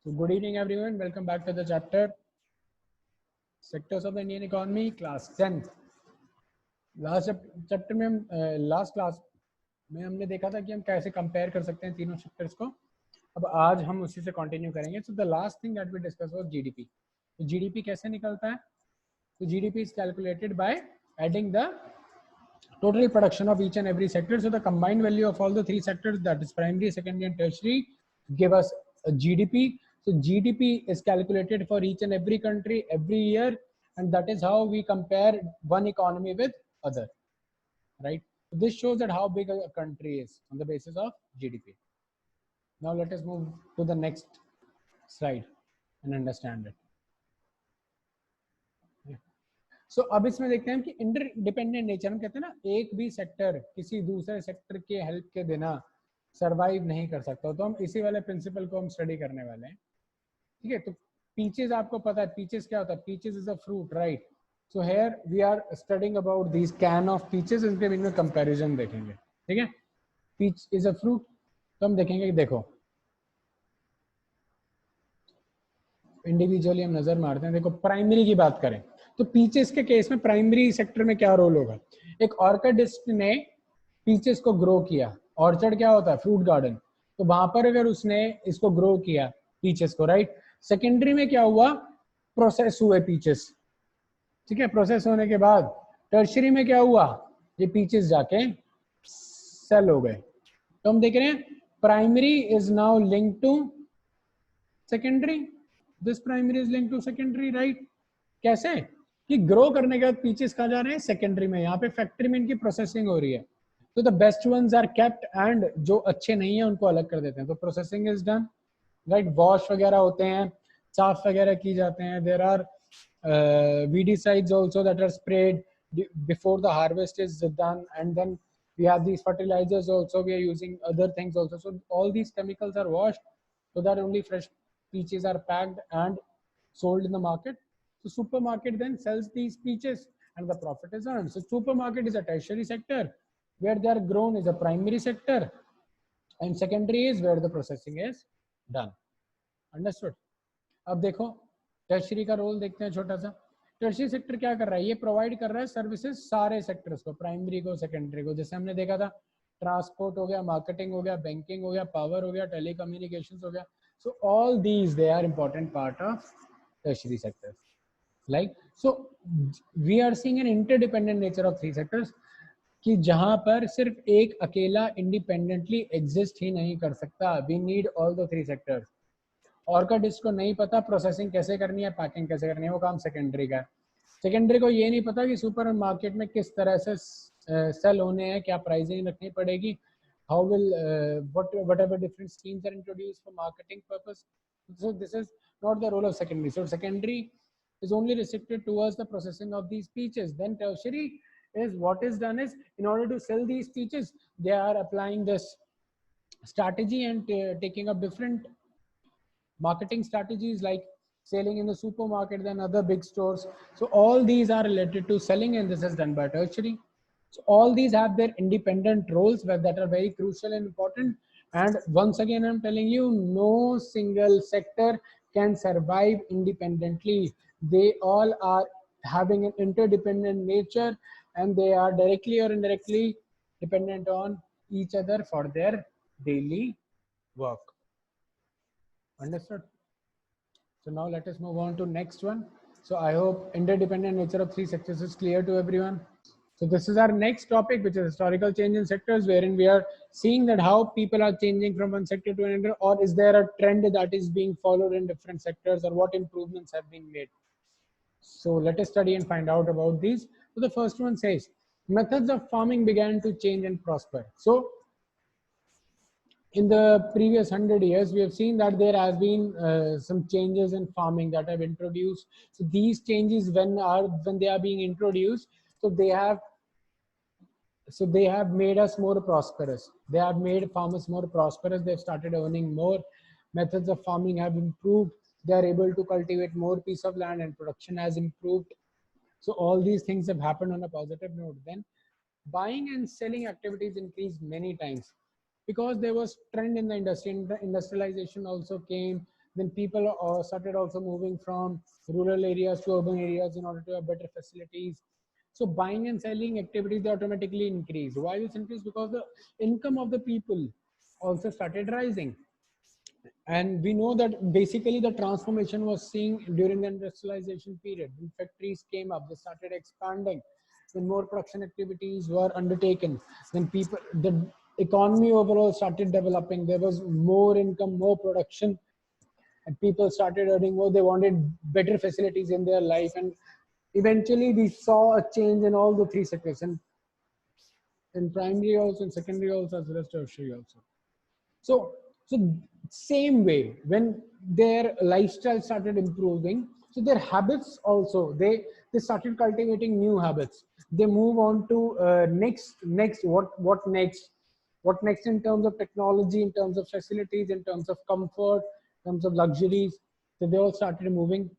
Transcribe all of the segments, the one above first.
So good evening everyone, welcome back to the chapter Sectors of the Indian Economy, class 10th. Last chapter में हम last class में हमने देखा था कि हम कैसे कंपेयर कर सकते हैं तीनों सेक्टर्स को. अब आज हम उसी से कंटिन्यू करेंगे. So the last thing that we discuss was GDP. तो जीडीपी कैसे निकलता है? तो GDP is calculated by adding the total production of each and every sector. So the combined value of all the three sectors, that is primary, secondary and tertiary, give us a GDP. So GDP is calculated for each and every country every year, and that is how we compare one economy with other, right? So this shows that how big a country is on the basis of GDP. Now let us move to the next slide and understand it. सो अब इसमें देखते हैं कि interdependent nature, हम कहते हैं ना एक भी सेक्टर किसी दूसरे सेक्टर के हेल्प के बिना सरवाइव नहीं कर सकता. तो हम इसी वाले प्रिंसिपल को हम स्टडी करने वाले हैं. ठीक है. तो पीचेस आपको पता है पीचेस क्या होता है? Peaches is a fruit, right? So here we are studying about this can of peaches. इनके बीच में कंपैरिजन देखेंगे. ठीक है. Peach is a fruit. तो हम देखेंगे कि देखो इंडिविजुअली हम नजर मारते हैं. देखो प्राइमरी की बात करें तो पीचेस के केस में प्राइमरी सेक्टर में क्या रोल होगा? एक ऑर्किडिस्ट ने पीचेस को ग्रो किया. ऑर्चर्ड क्या होता है? Fruit garden. तो वहां पर अगर उसने इसको ग्रो किया पीचेस को, राइट? सेकेंडरी में क्या हुआ? प्रोसेस हुए पीचेस. ठीक है. प्रोसेस होने के बाद टर्शरी में क्या हुआ? ये पीचेस जाके सेल हो गए. तो हम देख रहे हैं primary is now link to secondary. This primary is link to secondary, right? कैसे? कि ग्रो करने के बाद पीचेस कहा जा रहे हैं सेकेंडरी में. यहाँ पे फैक्ट्री में इनकी प्रोसेसिंग हो रही है. तो the best ones are kept and जो अच्छे नहीं है उनको अलग कर देते हैं. तो processing is done, right? Wash वगैरह होते हैं, साफ वगैरह की जाते हैं. There are weedicides also that are sprayed before the harvest is done, and then we have these fertilizers also, we are using other things also. So all these chemicals are washed so that only fresh peaches are packed and sold in the market. So supermarket then sells these peaches and the profit is earned. So supermarket is a tertiary sector. Where they are grown is a primary sector, and secondary is where the processing is done. Understood? अब देखो tertiary का role देखते हैं छोटा सा. Tertiary sector क्या कर रहा है? ये प्रोवाइड कर रहा है सर्विसेज सारे सेक्टर्स को, प्राइमरी को, सेकेंडरी को. जैसे हमने देखा था ट्रांसपोर्ट हो गया, मार्केटिंग हो गया, बैंकिंग हो गया, पावर हो गया, टेलीकम्युनिकेशंस हो गया. So all these they are important part of tertiary sector. Like so we are seeing an interdependent nature of three sectors, कि जहां पर सिर्फ एक अकेला इंडिपेंडेंटली एग्जिस्ट ही नहीं कर सकता. We need all the three sectors. ऑर्किडिस्ट को नहीं पता प्रोसेसिंग कैसे करनी है, पैकिंग कैसे करनी है, वो काम सेकेंडरी का है. सेकेंडरी को ये नहीं पता कि सुपर मार्केट में किस तरह से सेल होने हैं, क्या प्राइसिंग रखनी पड़ेगी, how will whatever different schemes are introduced for marketing purpose. So this is not the role of secondary. So secondary is only restricted towards the processing of these peaches. Then tertiary is what is done is, in order to sell these peaches, they are applying this strategy and taking up different marketing strategies like selling in the supermarket than other big stores. So all these are related to selling, and this is done by tertiary. So all these have their independent roles that are very crucial and important. And once again, I'm telling you, no single sector can survive independently. They all are having an interdependent nature, and they are directly or indirectly dependent on each other for their daily work. Understood? So now let us move on to next one. So I hope interdependent nature of three sectors is clear to everyone. So this is our next topic, which is historical change in sectors, wherein we are seeing that how people are changing from one sector to another, or is there a trend that is being followed in different sectors, or what improvements have been made. So let us study and find out about these. So the first one says, methods of farming began to change and prosper. So in the previous 100 years, we have seen that there has been some changes in farming that have introduced. So these changes, when they are being introduced, so they have made us more prosperous. They have made farmers more prosperous. They've started earning more. Methods of farming have improved. They are able to cultivate more piece of land, and production has improved. So all these things have happened on a positive note. Then buying and selling activities increased many times, because there was trend in the industry. Industrialization also came. Then people started also moving from rural areas to urban areas in order to have better facilities. So buying and selling activities, they automatically increase. Why this increase? Because the income of the people also started rising. And we know that basically the transformation was seen during the industrialization period. When factories came up, they started expanding. When more production activities were undertaken, then the economy overall started developing. There was more income, more production, and people started earning more. They wanted better facilities in their life, and eventually we saw a change in all the three sectors, and in primary also, in secondary also, as well as tertiary also. So, so same way, when their lifestyle started improving, so their habits also, they started cultivating new habits. They move on to next, what next in terms of technology, in terms of facilities, in terms of comfort, in terms of luxuries. So they all started moving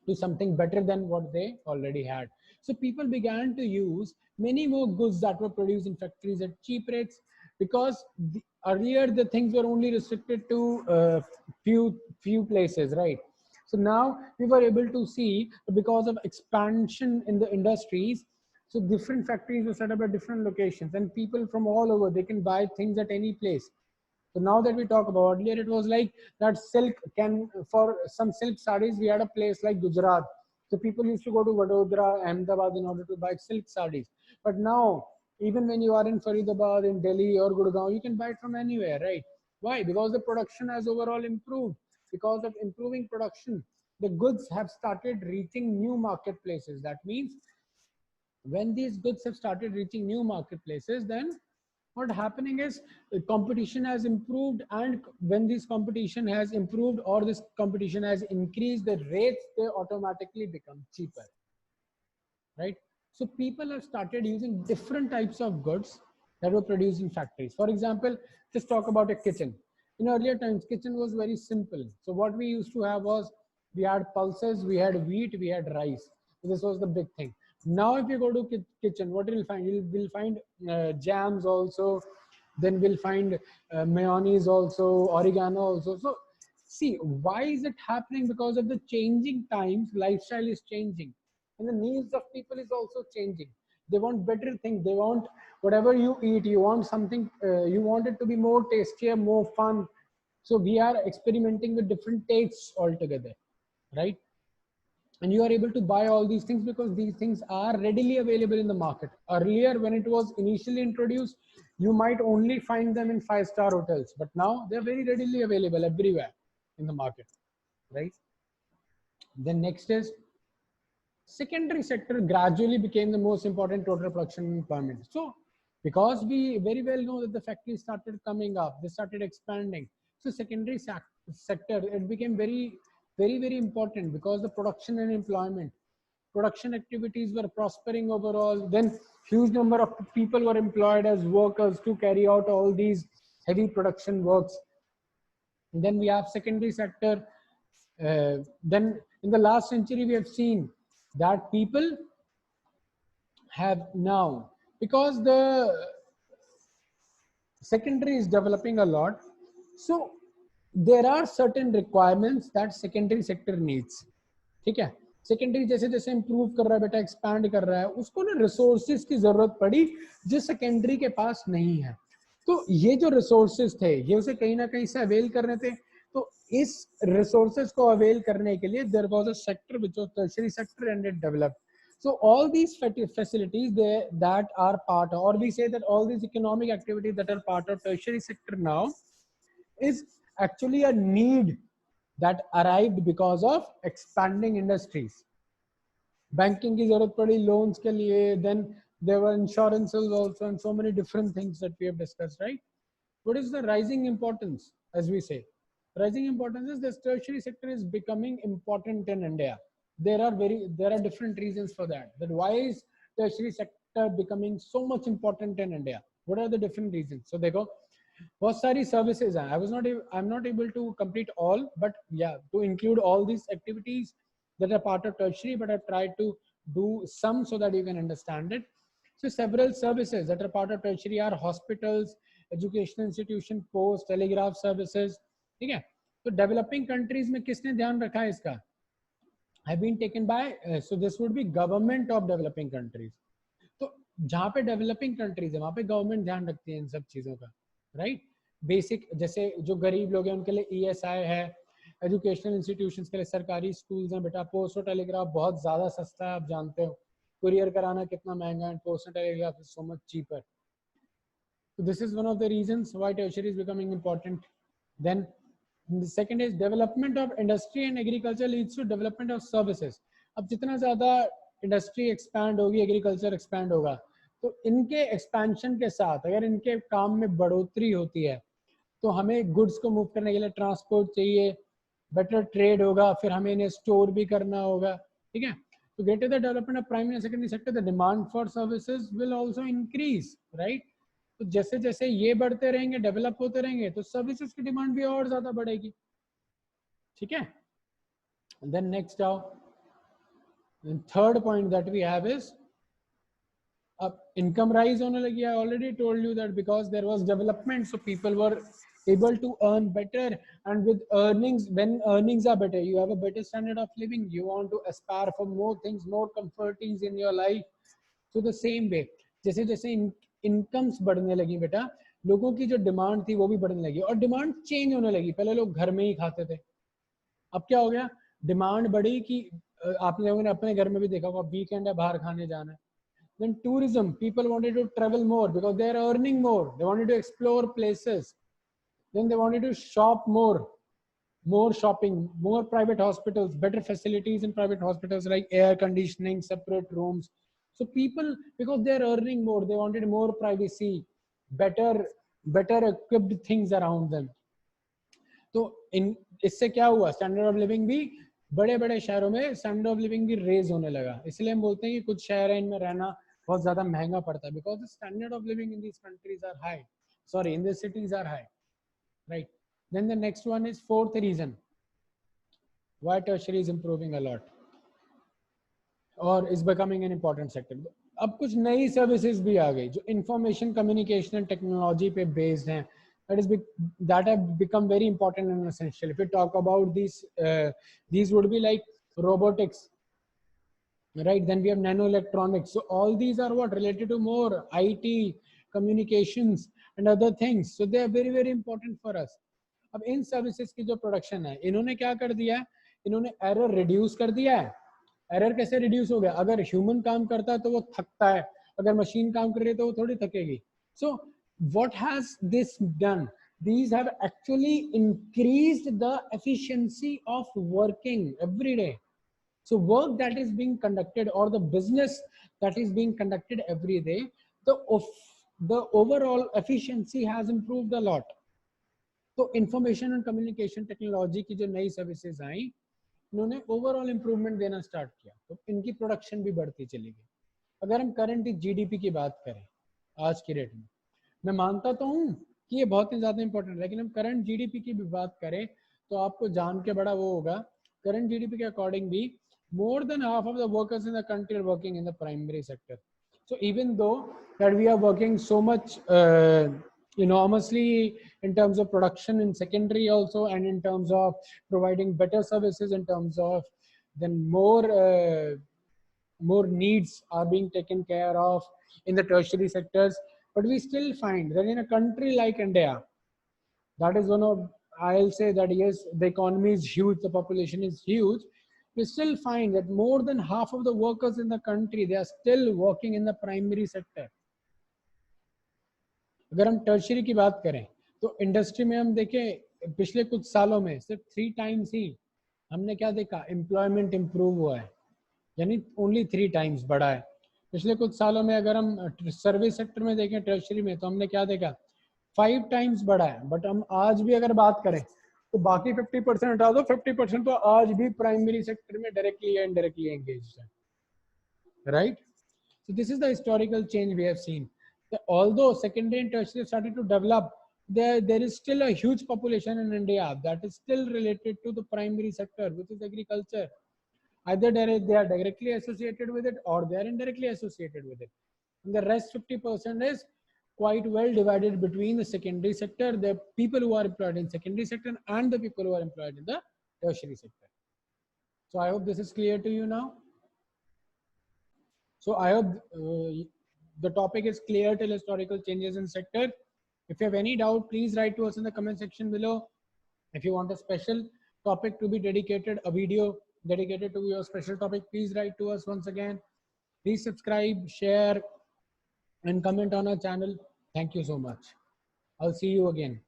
to something better than what they already had. So people began to use many more goods that were produced in factories at cheap rates, because earlier the things were only restricted to few places, right? So now we were able to see, because of expansion in the industries, so different factories were set up at different locations, and people from all over, they can buy things at any place. So now that we talk about, earlier it was like that silk can, for some silk sarees, we had a place like Gujarat. So people used to go to Vadodara, Ahmedabad in order to buy silk sarees. But now, even when you are in Faridabad, in Delhi or Gurgaon, you can buy it from anywhere, right? Why? Because the production has overall improved. Because of improving production, the goods have started reaching new marketplaces. That means when these goods have started reaching new marketplaces, then what happening is competition has improved, and when this competition has improved or this competition has increased, the rates, they automatically become cheaper, right? So people have started using different types of goods that were produced in factories. For example, just talk about a kitchen. In earlier times, kitchen was very simple. So what we used to have was, we had pulses, we had wheat, we had rice. This was the big thing. Now if you go to kitchen, what you'll find, you'll find jams also, then we'll find mayonnaise also, oregano also. So see, why is it happening? Because of the changing times, lifestyle is changing, and the needs of people is also changing. They want better things. They want, whatever you eat, you want something, you want it to be more tastier, more fun. So we are experimenting with different tastes altogether, right? And you are able to buy all these things because these things are readily available in the market. Earlier, when it was initially introduced, you might only find them in 5-star hotels, but now they're very readily available everywhere in the market, right? Then next is, secondary sector gradually became the most important total production employment. So because we very well know that the factories started coming up, they started expanding. So secondary sector, it became very important, because the production and employment, production activities were prospering overall. Then huge number of people were employed as workers to carry out all these heavy production works. And then we have secondary sector. Then in the last century, we have seen that people have now, because the secondary is developing a lot, so there are certain requirements that secondary sector needs. ठीक है, secondary जैसे जैसे improve कर रहा है बेटा, expand कर रहा है, उसको ना रिसोर्सेज की जरूरत पड़ी जो सेकेंडरी के पास नहीं है. तो ये जो रिसोर्सेज थे, ये उसे कहीं ना कहीं से अवेल करने थे. तो इस रिसोर्सेज को अवेल करने के लिए there was a sector which was tertiary sector and it developed. So all these facilities that are part of, or we say that all these economic activities that are part of tertiary sector now, is actually a need that arrived because of expanding industries. Banking की जरूरत पड़ी loans के लिए, then there were insurances also, and so many different things that we have discussed, right? What is the rising importance, as we say? Rising importance is this tertiary sector is becoming important in India. There are different reasons for that. That why is tertiary sector becoming so much important in India? What are the different reasons? So they go, बहुत सारी services हैं. I'm not able to complete all, but yeah, to include all these activities that are part of tertiary, but I've tried to do some so that you can understand it. So several services that are part of tertiary are hospitals, educational institution, post, telegraph services. ठीक है? तो developing countries में किसने ध्यान रखा है इसका? have been taken by so this would be government of developing countries. तो जहाँ पे डेवलपिंग कंट्रीज है वहाँ पे गवर्नमेंट ध्यान रखती है इन सब चीजों का, राइट? बेसिक जैसे जो गरीब लोग हैं उनके लिए ईएसआई है, एजुकेशनल इंस्टीट्यूशंस के लिए सरकारी स्कूल्स हैं बेटा, पोस्ट और टेलीग्राफ बहुत ज्यादा सस्ता है, आप जानते हो कुरियर कराना कितना महंगा है, पोस्ट और telegraph is so much cheaper. So this is one of the reasons why tertiary is becoming important. Then the second is development of industry and agriculture leads to development of services. अब जितना ज़्यादा industry expand होगी, agriculture expand होगा, तो इनके expansion के साथ अगर इनके काम में बढ़ोतरी होती है तो हमें गुड्स को मूव करने के लिए ट्रांसपोर्ट चाहिए, बेटर ट्रेड होगा, फिर हमें इन्हें स्टोर भी करना होगा, ठीक है? तो greater the development of primary and secondary sector, the demand for services will also increase, right? तो जैसे जैसे ये बढ़ते रहेंगे, डेवलप होते रहेंगे, तो सर्विसेज की डिमांड भी और ज्यादा बढ़ेगी, ठीक है? देन नेक्स्ट आओ, third point that we have is अब इनकम राइज होने लगी. I already told you that because there was development, so people were able to earn better, and with earnings, when earnings are better, you have a better standard of living, you want to aspire for more things, more comfortings in your life. So the same way, जैसे जैसे incomes बढ़ने लगी बेटा, लोगों की जो demand थी वो भी बढ़ने लगी और डिमांड चेंज होने लगी. पहले लोग घर में ही खाते थे, अब क्या हो गया, डिमांड बढ़ी कि आपने लोगों ने अपने घर में भी देखा होगा, वीकेंड है बाहर खाने जाना है. Then tourism, people wanted to travel more because they are earning more, they wanted to explore places. Then they wanted to shop more shopping, more private hospitals, better facilities in private hospitals like air conditioning, separate rooms. So people, because they are earning more, they wanted more privacy, better equipped things around them. तो इससे क्या हुआ, standard of living भी बड़े बड़े शहरों में standard of living भी रेज होने लगा. इसलिए हम बोलते हैं कि कुछ शहर हैं इनमें रहना बहुत ज्यादा महंगा पड़ता है, because the standard of living in these countries are high, sorry in this cities are high, right? Then the next one is fourth reason why tertiary is improving a lot or is becoming an important sector. अब कुछ नई services भी आ गई जो information communication and technology पे based हैं, that have become very important and essential. If we talk about these would be like robotics, right? Then we have nanoelectronics. So all these are what related to more IT, communications and other things. So they are very very important for us. अब इन services की जो production है, इन्होंने क्या कर दिया है, इन्होंने एरर रिड्यूस कर दिया है. एरर कैसे रिड्यूस हो गया, अगर ह्यूमन काम करता है तो वो थकता है, अगर मशीन काम कर रही है तो वो थोड़ी थकेगी. सो what has this done, these have actually increased the efficiency of working every day. So work that is being conducted or the business that is being conducted every day, the overall efficiency has improved a lot. तो information and communication technology की जो नई services I, इन्होंने overall improvement देना start किया, तो इनकी production भी बढ़ती चली गई. अगर हम करंट जीडीपी की बात करें आज की डेट में, मैं मानता तो हूँ कि ये बहुत ही ज़्यादा इंपॉर्टेंट है, लेकिन हम करंट जीडीपी की भी बात करें तो आपको जान के बड़ा वो होगा, करंट जीडीपी के अकॉर्डिंग भी more than half of the workers in the country are working in the primary sector. So even though that we are working so much enormously in terms of production in secondary also, and in terms of providing better services, in terms of then more needs are being taken care of in the tertiary sectors, but we still find that in a country like India, that is one of, I'll say that yes, the economy is huge, the population is huge, we still find that more than half of the workers in the country, they are still working in the primary sector. अगर हम tertiary की बात करें तो industry में हम देखें पिछले कुछ सालों में सिर्फ 3 टाइम्स ही हमने क्या देखा, एम्प्लॉयमेंट इंप्रूव हुआ है, यानी ओनली 3 टाइम्स बढ़ा है पिछले कुछ सालों में. अगर हम सर्विस सेक्टर में देखें टर्शियरी में तो हमने क्या देखा, 5 टाइम्स बढ़ा है. बट हम आज भी अगर बात करें तो बाकी 50% हटा दो, 50% तो आज भी प्राइमरी सेक्टर में डायरेक्टली या इनडायरेक्टली एंगेज्ड है, right? So this is the historical change we have seen. Although secondary and tertiary started to develop, there is still a huge population in India that is still related to the primary sector, which is agriculture. Either they are directly associated with it or they are indirectly associated with it. And the rest 50% is quite well divided between the secondary sector, the people who are employed in secondary sector, and the people who are employed in the tertiary sector. So I hope this is clear to you now. So I hope the topic is clear till historical changes in sector. If you have any doubt, please write to us in the comment section below. If you want a special topic to be dedicated, a video dedicated to your special topic, please write to us once again. Please subscribe, share, and comment on our channel. Thank you so much. I'll see you again.